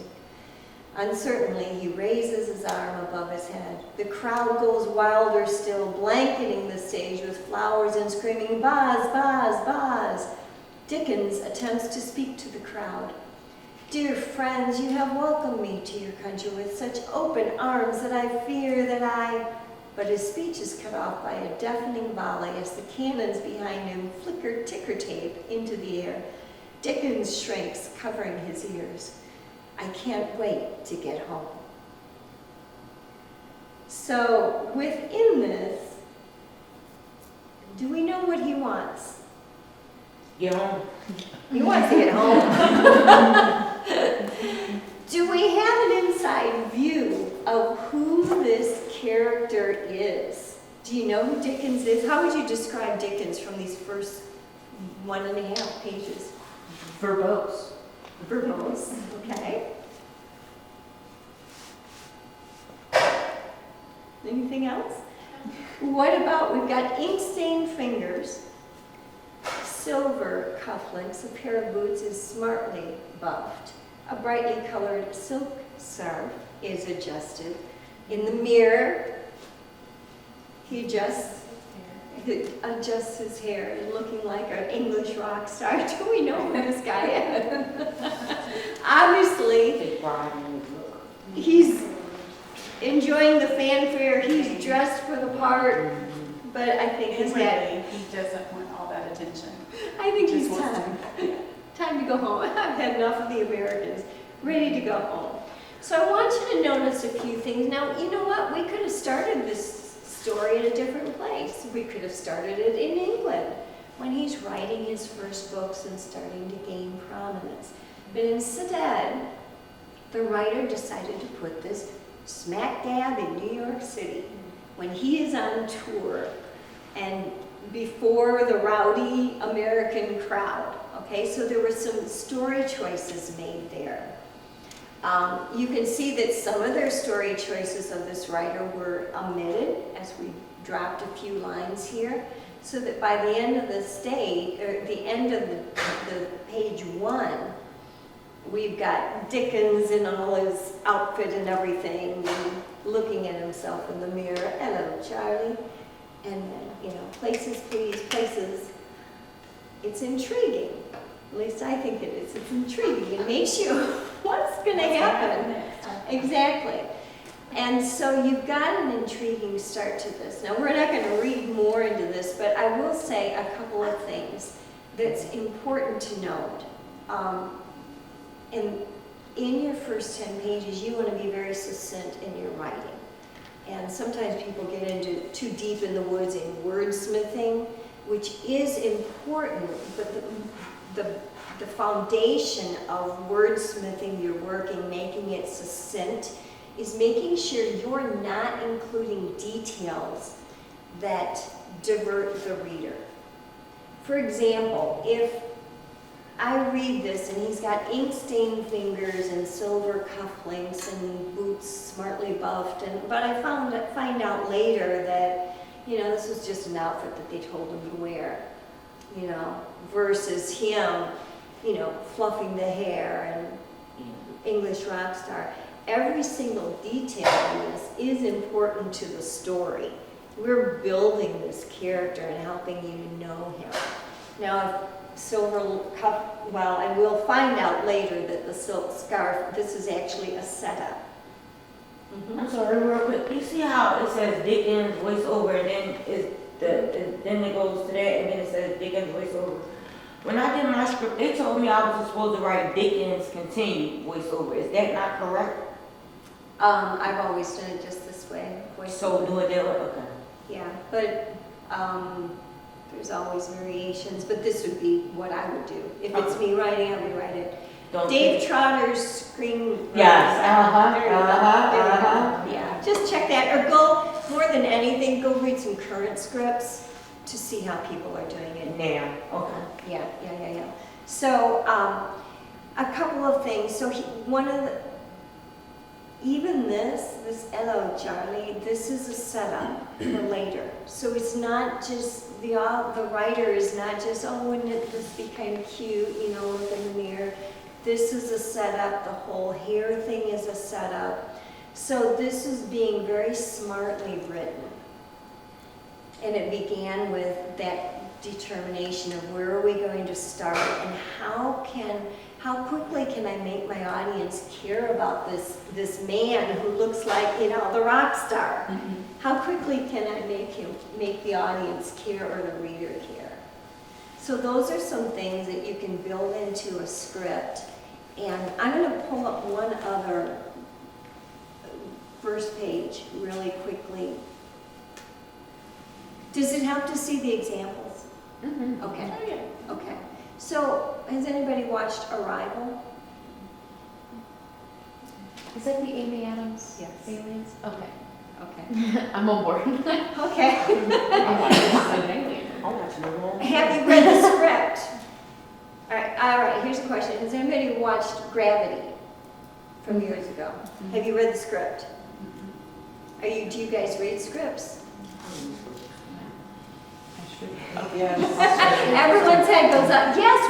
Speaker 6: Uncertainly, he raises his arm above his head. The crowd goes wilder still, blanketing the stage with flowers and screaming, "Boz, Boz, Boz!" Dickens attempts to speak to the crowd. "Dear friends, you have welcomed me to your country with such open arms that I fear that I..." But his speech is cut off by a deafening volley as the cannons behind him flicker ticker tape into the air. Dickens shrinks, covering his ears. "I can't wait to get home." So within this, do we know what he wants?
Speaker 2: Get home.
Speaker 6: He wants to get home. Do we have an inside view of who this character is? Do you know who Dickens is? How would you describe Dickens from these first 1.5 pages?
Speaker 3: Verbose.
Speaker 6: Verbose, okay. Anything else? What about, we've got ink-stained fingers, silver cufflinks, a pair of boots is smartly buffed, a brightly colored silk scarf is adjusted. In the mirror, he adjusts his hair, looking like an English rock star. Do we know who this guy is? Obviously, he's enjoying the fanfare. He's dressed for the part, but I think he's had.
Speaker 7: He doesn't want all that attention.
Speaker 6: I think he's
Speaker 7: Just wants
Speaker 6: time to go home. I've had enough of the Americans. Ready to go home. So I want you to notice a few things. Now, you know what? We could have started this story in a different place. We could have started it in England when he's writing his first books and starting to gain prominence. But instead, the writer decided to put this smack dab in New York City when he is on tour and before the rowdy American crowd. Okay, so there were some story choices made there. You can see that some of their story choices of this writer were omitted as we dropped a few lines here, so that by the end of the stage, or the end of the page 1, we've got Dickens in all his outfit and everything, and looking at himself in the mirror. "Hello, Charlie." And then, places, please, places. It's intriguing. At least I think it is. It's intriguing. It makes you, what's going to happen? Exactly. And so you've got an intriguing start to this. Now, we're not going to read more into this, but I will say a couple of things that's important to note. In your first 10 pages, you want to be very succinct in your writing. And sometimes people get into too deep in the woods in wordsmithing, which is important, but the foundation of wordsmithing your work and making it succinct is making sure you're not including details that divert the reader. For example, if I read this and he's got ink-stained fingers and silver cufflinks and boots smartly buffed, but I find out later that, this was just an outfit that they told him to wear, versus him, fluffing the hair and English rock star. Every single detail in this is important to the story. We're building this character and helping you to know him. Now, silver cuff, well, I will find out later that the silk scarf, this is actually a setup.
Speaker 2: I'm sorry, real quick. You see how it says Dickens voiceover, and then it goes to that, and then it says Dickens voiceover. When I did my script, they told me I was supposed to write Dickens continued voiceover. Is that not correct?
Speaker 6: I've always done it just this way.
Speaker 2: So do it that way? Okay.
Speaker 6: Yeah, but there's always variations, but this would be what I would do. If it's me writing, I would write it. Dave Trotter's Screenwriter.
Speaker 2: Yes,
Speaker 6: There you go. Yeah, just check that, or go, more than anything, go read some current scripts to see how people are doing it.
Speaker 2: Now, okay.
Speaker 6: Yeah. So, a couple of things. So, even this hello Charlie, this is a setup for later. So it's not just, the writer is not just, wouldn't this be kind of cute, look in the mirror. This is a setup, the whole hair thing is a setup. So this is being very smartly written. And it began with that determination of where are we going to start and how quickly can I make my audience care about this man who looks like, the rock star?
Speaker 7: Mm-hmm.
Speaker 6: How quickly can I make the audience care or the reader care? So those are some things that you can build into a script. And I'm going to pull up one other first page really quickly. Does it have to see the examples?
Speaker 7: Mm-hmm.
Speaker 6: Okay.
Speaker 7: Oh, yeah.
Speaker 6: Okay. So, has anybody watched Arrival?
Speaker 5: Is that the Amy Adams
Speaker 6: Yes.
Speaker 5: aliens? Okay.
Speaker 6: Okay.
Speaker 5: I'm on board.
Speaker 6: Okay.
Speaker 5: I'm watching an alien.
Speaker 2: I'm watching the wrong.
Speaker 6: Have you read the script? All right, here's a question. Has anybody watched Gravity from years ago? Have you read the script? Do you guys read scripts?
Speaker 3: Yes.
Speaker 6: Everyone's head goes up. Yes,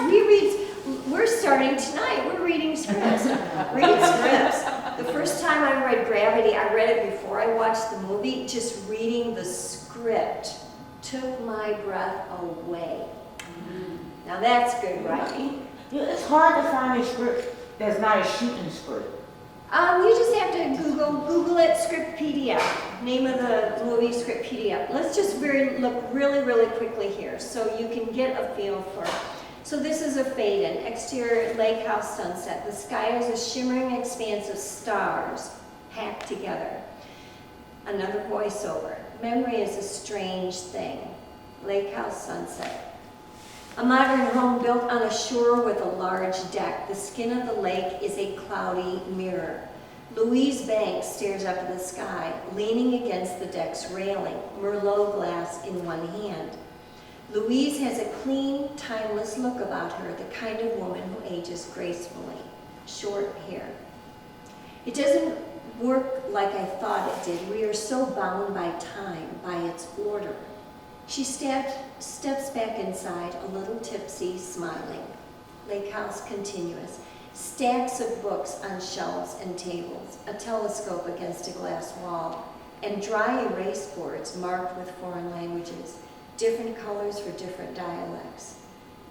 Speaker 6: we're starting tonight. We're reading scripts. Read scripts. The first time I read Gravity, I read it before I watched the movie. Just reading the script took my breath away. Now that's good writing.
Speaker 2: Yeah, it's hard to find a script that's not a shooting script.
Speaker 6: You just have to Google it, Scriptpedia. Name of the movie, Scriptpedia. Let's just look really quickly here so you can get a feel for it. So this is a fade-in, exterior lake house sunset. The sky is a shimmering expanse of stars hacked together. Another voiceover. Memory is a strange thing. Lake house sunset. A modern home built on a shore with a large deck. The skin of the lake is a cloudy mirror. Louise Banks stares up at the sky, leaning against the deck's railing, Merlot glass in one hand. Louise has a clean, timeless look about her, the kind of woman who ages gracefully. Short hair. It doesn't work like I thought it did. We are so bound by time, by its order. She steps back inside, a little tipsy, smiling. Lake house continuous. Stacks of books on shelves and tables, a telescope against a glass wall, and dry erase boards marked with foreign languages, different colors for different dialects.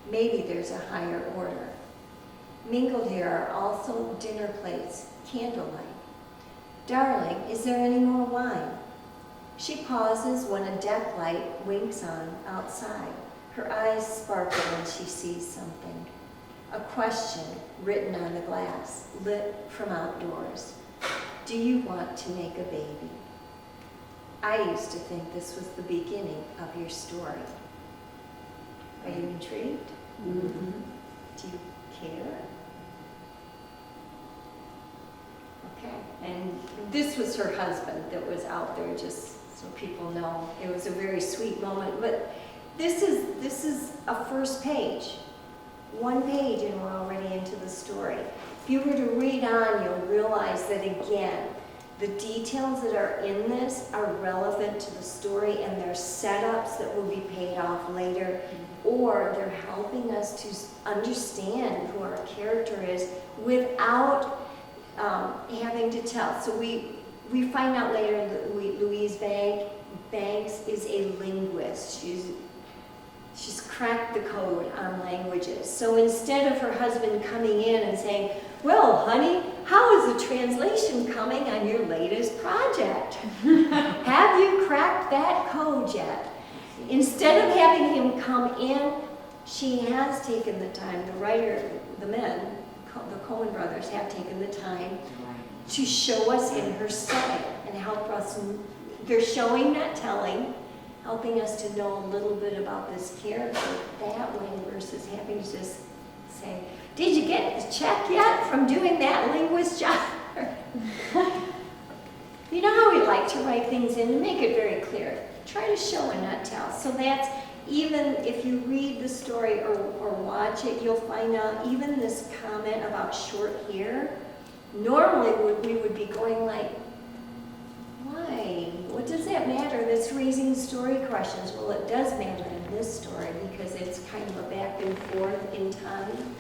Speaker 6: Maybe there's a higher order. Mingled here are also dinner plates, candlelight. Darling, is there any more wine? She pauses when a deck light winks on outside. Her eyes sparkle when she sees something. A question written on the glass, lit from outdoors. Do you want to make a baby? I used to think this was the beginning of your story. Are you intrigued?
Speaker 3: Mm-hmm.
Speaker 6: Do you care? Okay, and this was her husband that was out there, just so people know. It was a very sweet moment, but this is a first page. One page and we're already into the story. If you were to read on, you'll realize that again, the details that are in this are relevant to the story, and they're setups that will be paid off later, or they're helping us to understand who our character is without having to tell. So we find out later that Louise Banks is a linguist. She's cracked the code on languages. So instead of her husband coming in and saying, "Well, honey, how is the translation coming on your latest project? Have you cracked that code yet?" Instead of having him come in, she has taken the time, the writer, the men, the Coen brothers have taken the time to show us in her setting and help us. They're showing, not telling, helping us to know a little bit about this character that way versus having to just say, "Did you get the check yet from doing that linguist job?" You know how we like to write things in and make it very clear. Try to show and not tell. So that's, even if you read the story or watch it, you'll find out even this comment about short hair, normally we would be going like, why? What does that matter? That's raising story questions. Well, it does matter in this story because it's kind of a back and forth in time.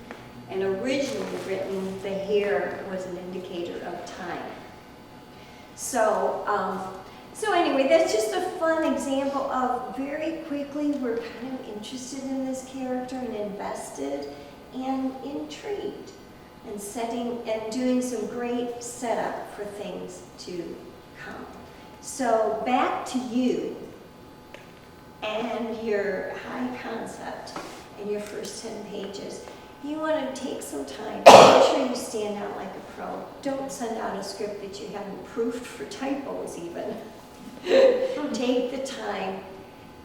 Speaker 6: And originally written, the hair was an indicator of time. So anyway, that's just a fun example of very quickly we're kind of interested in this character and invested and intrigued and setting and doing some great setup for things to come. So back to you and your high concept in your first 10 pages. You want to take some time, make sure you stand out like a pro. Don't send out a script that you haven't proofed for typos even. Take the time.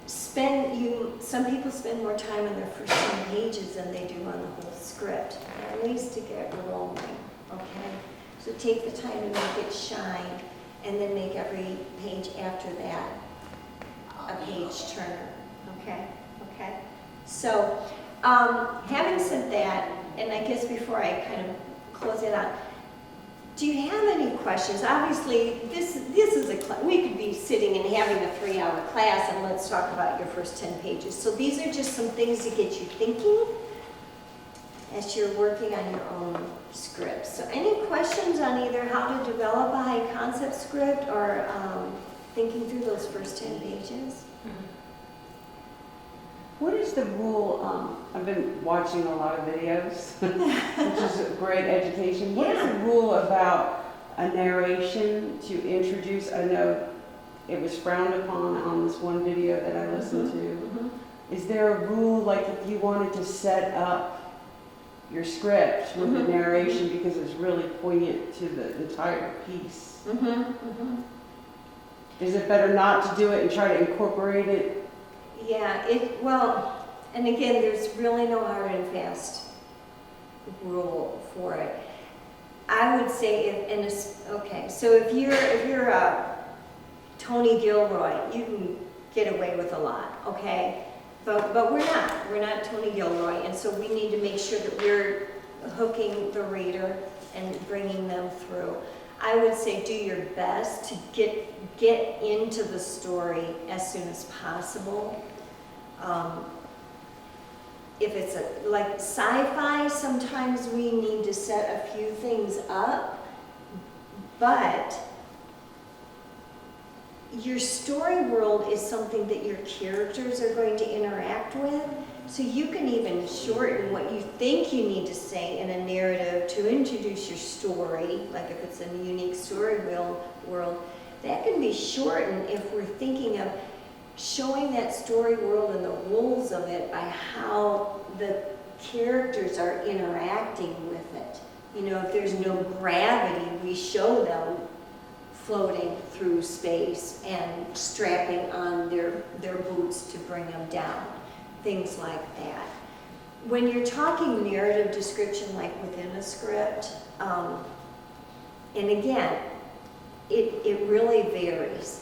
Speaker 6: Some people spend more time on their first 10 pages than they do on the whole script, at least to get rolling, okay? So take the time to make it shine, and then make every page after that a page turner, okay? Okay? So, having said that, and I guess before I kind of close it out, do you have any questions? Obviously, this is we could be sitting and having a 3-hour class, and let's talk about your first 10 pages. So these are just some things to get you thinking as you're working on your own script. So any questions on either how to develop a high concept script or thinking through those first 10 pages?
Speaker 3: What is the rule? I've been watching a lot of videos, which is a great education. What is the rule about a narration to introduce? I know it was frowned upon on this one video that I listened to. Is there a rule, like if you wanted to set up your script with the narration because it's really poignant to the entire piece? Is it better not to do it and try to incorporate it?
Speaker 6: Yeah, well, and again, there's really no hard and fast rule for it. I would say so if you're Tony Gilroy, you can get away with a lot, okay? But we're not Tony Gilroy, and so we need to make sure that we're hooking the reader and bringing them through. I would say do your best to get into the story as soon as possible. If it's like sci-fi, sometimes we need to set a few things up, but your story world is something that your characters are going to interact with, so you can even shorten what you think you need to say in a narrative to introduce your story, like if it's a unique story world, that can be shortened if we're thinking of showing that story world and the rules of it by how the characters are interacting with it. You know, if there's no gravity, we show them floating through space and strapping on their boots to bring them down, things like that. When you're talking narrative description like within a script, and again, it really varies.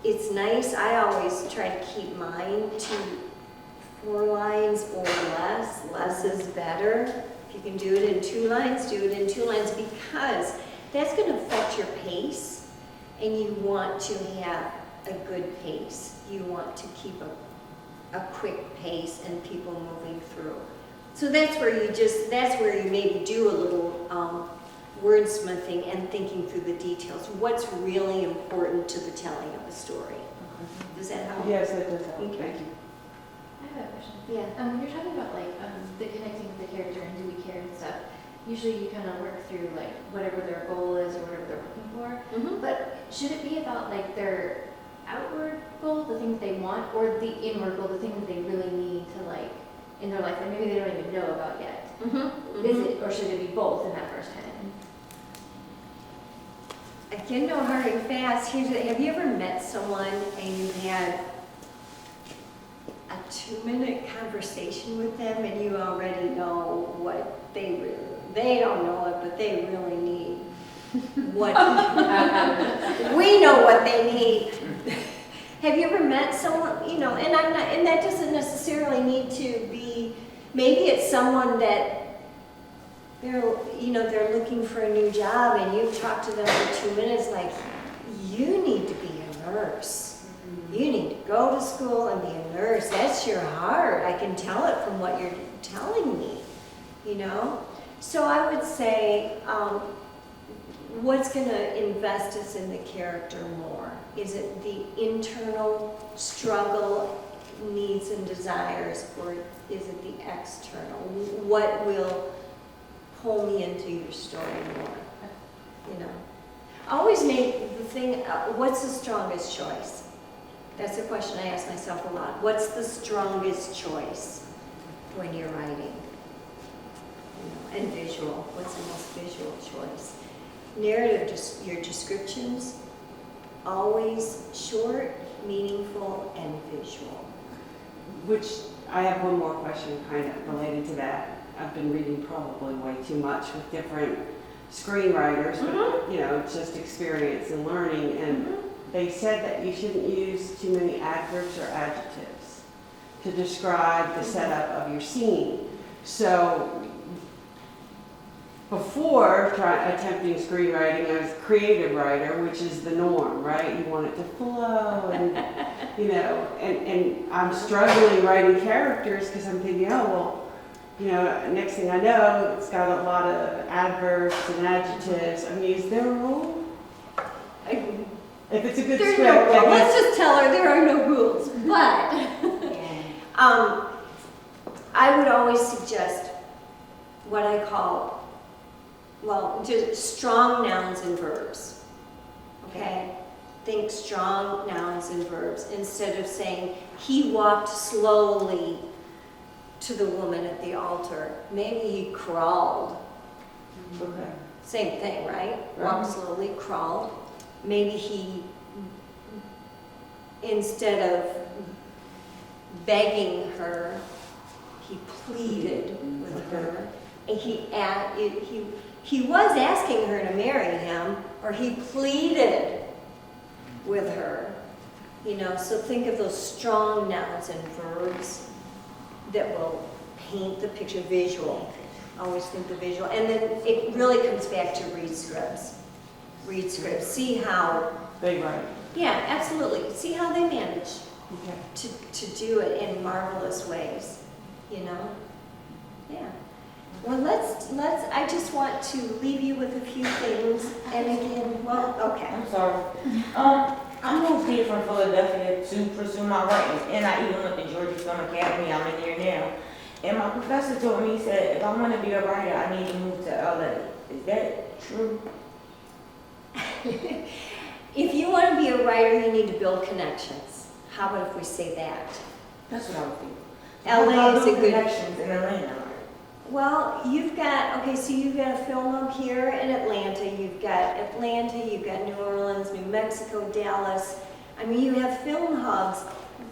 Speaker 6: It's nice, I always try to keep mine to 4 lines or less. Less is better. If you can do it in 2 lines, do it in 2 lines, because that's going to affect your pace, and you want to have a good pace. You want to keep a quick pace and people moving through. So that's where you maybe do a little wordsmithing and thinking through the details. What's really important to the telling of a story? Does that help?
Speaker 3: Yes, that does help.
Speaker 6: Okay.
Speaker 3: Thank you.
Speaker 5: I have a question.
Speaker 6: Yeah.
Speaker 5: When you're talking about like the connecting with the character and do we care and stuff, usually you kind of work through like whatever their goal is or whatever they're looking for.
Speaker 6: Mhm.
Speaker 5: But should it be about like their outward goal, the things they want, or the inward goal, the thing that they really need to like in their life that maybe they don't even know about yet? Is it, or should it be both in that first 10?
Speaker 6: Again, no hard and fast. Have you ever met someone and you had a 2-minute conversation with them and you already know what they don't know it, but they really need what, we know what they need. Have you ever met someone, and that doesn't necessarily need to be, maybe it's someone that they're looking for a new job and you've talked to them for 2 minutes, like, you need to be a nurse. You need to go to school and be a nurse. That's your heart. I can tell it from what you're telling me, So I would say, what's going to invest us in the character more? Is it the internal struggle, needs and desires, or is it the external? What will pull me into your story more? Always make the thing, what's the strongest choice? That's a question I ask myself a lot. What's the strongest choice when you're writing? And visual, what's the most visual choice? Narrative, your descriptions, always short, meaningful, and visual.
Speaker 3: Which, I have one more question kind of related to that. I've been reading probably way too much with different screenwriters, but just experience and learning, and they said that you shouldn't use too many adverbs or adjectives to describe the setup of your scene. So before attempting screenwriting, I was a creative writer, which is the norm, right? You want it to flow, and and I'm struggling writing characters because I'm thinking, next thing I know, it's got a lot of adverbs and adjectives. I mean, is there a rule? If it's a good
Speaker 6: There's
Speaker 3: script,
Speaker 6: no rule.
Speaker 3: I guess.
Speaker 6: Let's just tell her there are no rules. But I would always suggest what I call, just strong nouns and verbs. Okay? Think strong nouns and verbs instead of saying, he walked slowly to the woman at the altar. Maybe he crawled.
Speaker 3: Okay.
Speaker 6: Same thing, right? Walked slowly, crawled. Maybe he, instead of begging her, he pleaded with her. And he was asking her to marry him, or he pleaded with her. So think of those strong nouns and verbs that will paint the picture visual. Always think the visual. And then it really comes back to read scripts. Read scripts. See how...
Speaker 3: They write.
Speaker 6: Yeah, absolutely. See how they manage
Speaker 3: Okay.
Speaker 6: to do it in marvelous ways. Yeah. Well, I just want to leave you with a few things. And again, okay.
Speaker 2: I'm sorry. I moved here from Philadelphia to pursue my writing, and I even went to Georgia Film Academy. I'm in here now. And my professor told me, he said, if I want to be a writer, I need to move to LA. Is that true?
Speaker 6: If you want to be a writer, you need to build connections. How about if we say that?
Speaker 2: That's what I was thinking.
Speaker 6: LA is a good...
Speaker 2: connections in Atlanta.
Speaker 6: Well, you've got a film hub here in Atlanta. You've got New Orleans, New Mexico, Dallas. I mean, you have film hubs.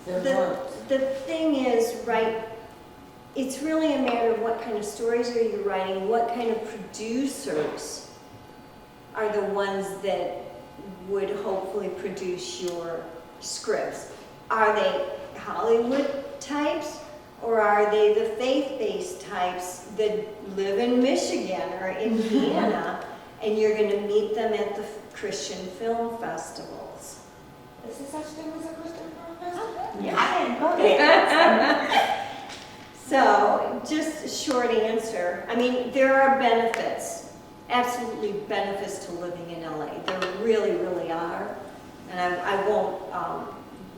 Speaker 6: The thing is, right, it's really a matter of what kind of stories are you writing, what kind of producers are the ones that would hopefully produce your scripts. Are they Hollywood types, Or are they the faith-based types that live in Michigan or Indiana, and you're gonna meet them at the Christian film festivals?
Speaker 2: Is there such thing as a Christian film festival?
Speaker 6: Yeah.
Speaker 2: I didn't know that.
Speaker 6: So, just a short answer. I mean, there are benefits, absolutely benefits to living in LA. There really, really are. And I won't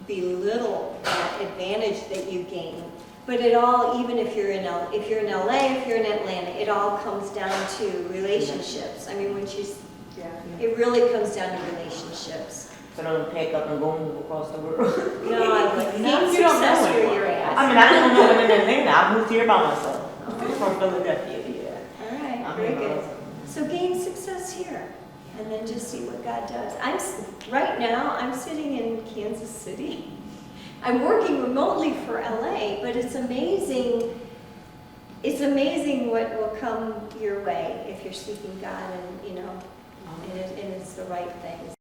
Speaker 6: belittle that advantage that you gain. But it all, even if you're in LA, if you're in Atlanta, it all comes down to relationships. I mean, it really comes down to relationships.
Speaker 2: So don't pick up and go move across the world.
Speaker 6: No, I wouldn't.
Speaker 2: No,
Speaker 6: Gain
Speaker 2: you don't know
Speaker 6: success where
Speaker 2: anyone.
Speaker 6: you're at.
Speaker 2: I mean, I don't know when in Atlanta. I moved here by myself. I'm from Philadelphia, yeah.
Speaker 6: All right,
Speaker 2: I'm
Speaker 6: very
Speaker 2: here by
Speaker 6: good.
Speaker 2: myself.
Speaker 6: So gain success here, and then just see what God does. Right now, I'm sitting in Kansas City. I'm working remotely for LA, but it's amazing. It's amazing what will come your way if you're seeking God and, and it's the right things.